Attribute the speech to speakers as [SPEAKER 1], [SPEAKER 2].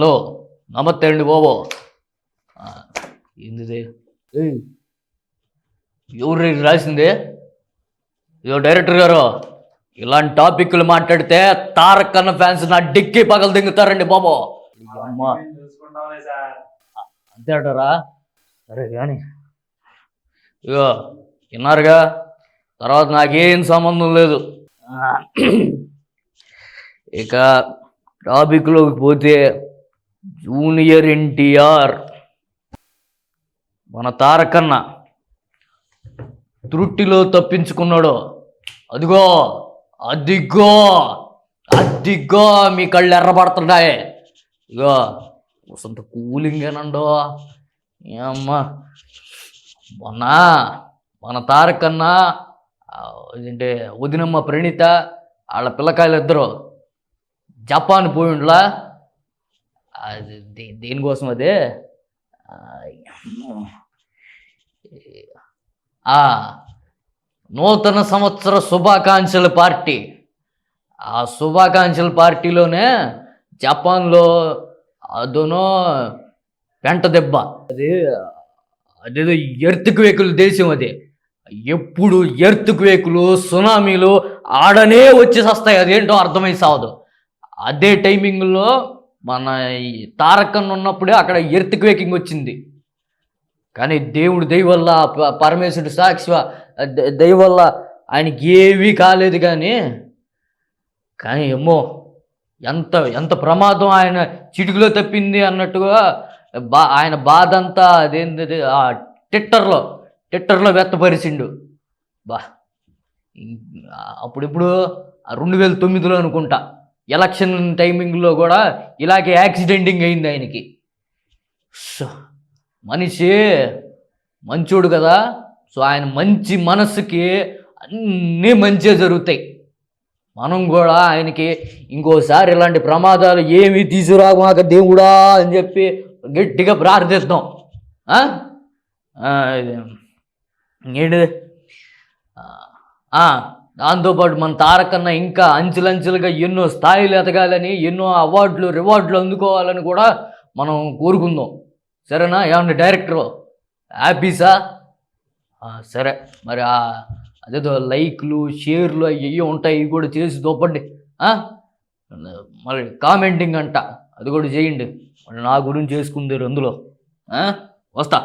[SPEAKER 1] Hello, నమస్తే అండి బాబు. ఏంది ఎవరు రాసింది? ఇదో డైరెక్టర్ గారు, ఇలాంటి టాపిక్లు మాట్లాడితే తారక్ అన్న ఫ్యాన్స్ నా డిక్కి పగలు దింగుతారండి బాబు. అమ్మా అంతే అంటారా? సరే కానీ ఇగో విన్నారుగా, తర్వాత నాకేం సంబంధం లేదు. ఇక టాపిక్లోకి పోతే, జూనియర్ ఎన్టీఆర్ మన తారకన్న త్రుట్టిలో తప్పించుకున్నాడు. అదిగో అదిగో అదిగో మీ కళ్ళు ఎర్రబడుతున్నాయి. ఇగో వసంత కూలింగేనండో అమ్మా. మన తారకన్న ఏంటంటే వదినమ్మ ప్రణీత వాళ్ళ పిల్లకాయలు ఇద్దరు జపాన్ పోయిండ్లా. అది దేనికోసం అదే నూతన సంవత్సర శుభాకాంక్షల పార్టీ. ఆ శుభాకాంక్షల పార్టీలోనే జపాన్లో అదనో పెంట దెబ్బ. అదేదో ఎర్త్క్వేకుల దేశం అది. ఎప్పుడు ఎర్త్క్వేకులు సునామీలు ఆడనే వచ్చి వస్తాయి, అదేంటో అర్థమై సావదు. అదే టైమింగ్లో మన తారకన్న ఉన్నప్పుడే అక్కడ ఎర్త్క్వేకింగ్ వచ్చింది. కానీ దేవుడు దయ వల్ల, పరమేశ్వరుడు సాక్షి దయ వల్ల ఆయనకి ఏమీ కాలేదు. కానీ ఏమో ఎంత ఎంత ప్రమాదం ఆయన చిటికలో తప్పింది అన్నట్టుగా ఆయన బాధ అంతా అదేంటి ట్విట్టర్లో వ్యక్తపరిచిండు. అప్పుడిప్పుడు 2009లో అనుకుంటా ఎలక్షన్ టైమింగ్లో కూడా ఇలాగే యాక్సిడెంటింగ్ అయింది ఆయనకి. మనిషి మంచోడు కదా, సో ఆయన మంచి మనసుకి అన్నీ మంచిగా జరుగుతాయి. మనం కూడా ఆయనకి ఇంకోసారి ఇలాంటి ప్రమాదాలు ఏమీ తీసుకురామాక దేవుడా అని చెప్పి గట్టిగా ప్రార్థిస్తాం. ఏంటి దాంతోపాటు మన తారకన్న ఇంకా అంచెలంచెలుగా ఎన్నో స్థాయిలు ఎదగాలని, ఎన్నో అవార్డులు రివార్డులు అందుకోవాలని కూడా మనం కోరుకుందాం. సరేనా? ఏమన్నా డైరెక్టరు హ్యాపీసా? సరే మరి అదేదో లైక్లు షేర్లు అవి ఉంటాయి, ఇవి కూడా చేసి దోపండి. మళ్ళీ కామెంటింగ్ అంట, అది కూడా చేయండి. మళ్ళీ నా గురించి చేసుకుందరు అందులో. వస్తా.